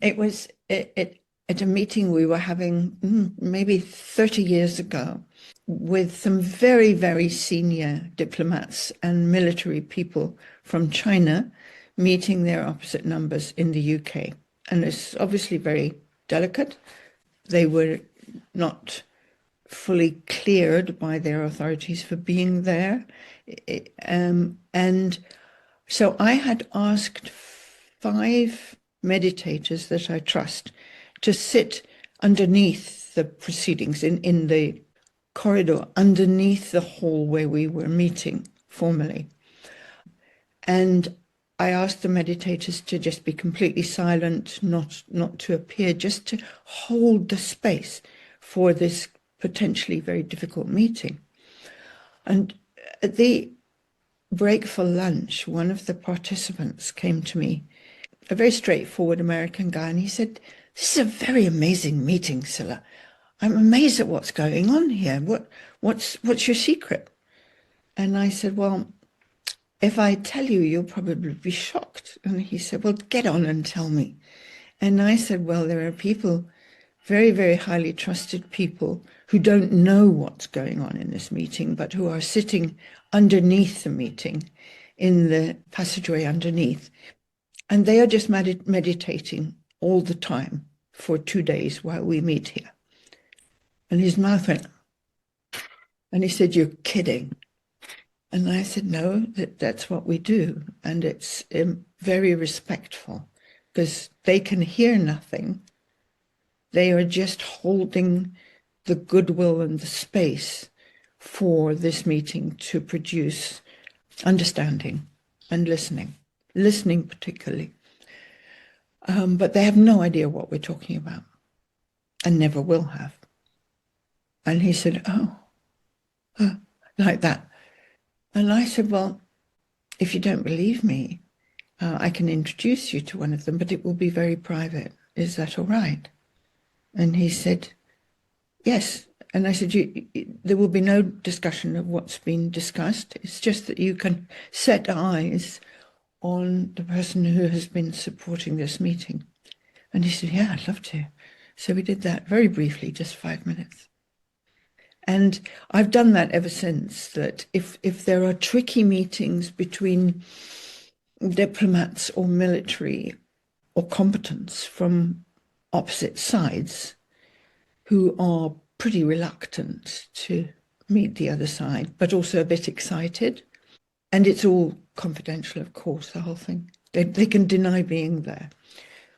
It was at a meeting we were having maybe 30 years ago with some very, very senior diplomats and military people from China meeting their opposite numbers in the UK. And it's obviously very delicate. They were not fully cleared by their authorities for being there. And so I had asked 5 meditators that I trust to sit underneath the proceedings in the corridor underneath the hall where we were meeting formally. And I asked the meditators to just be completely silent, not to appear, just to hold the space for this potentially very difficult meeting. And at the break for lunch, one of the participants came to me, a very straightforward American guy, and he said, "This is a very amazing meeting, Scilla. I'm amazed at what's going on here. What's your secret?" And I said, "Well, if I tell you, you'll probably be shocked." And he said, "Well, get on and tell me." And I said, "Well, there are people, very, very highly trusted people, who don't know what's going on in this meeting, but who are sitting underneath the meeting in the passageway underneath. And they are just meditating all the time for 2 days while we meet here." And his mouth went, and he said, "You're kidding." And I said, "No, that's what we do. And it's very respectful because they can hear nothing. They are just holding the goodwill and the space for this meeting to produce understanding and listening particularly. But they have no idea what we're talking about and never will have." And he said, "Oh, like that." And I said, "Well, if you don't believe me, I can introduce you to one of them, but it will be very private. Is that all right?" And he said, "Yes." And I said, "There will be no discussion of what's been discussed. It's just that you can set eyes on the person who has been supporting this meeting." And he said, "Yeah, I'd love to." So we did that very briefly, just 5 minutes. And I've done that ever since, that if there are tricky meetings between diplomats or military or combatants from opposite sides who are pretty reluctant to meet the other side, but also a bit excited, and it's all confidential, of course, the whole thing. They can deny being there.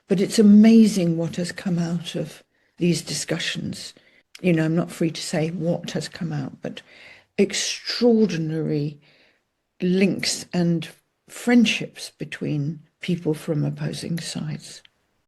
But it's amazing what has come out of these discussions. You know, I'm not free to say what has come out, but extraordinary links and friendships between people from opposing sides.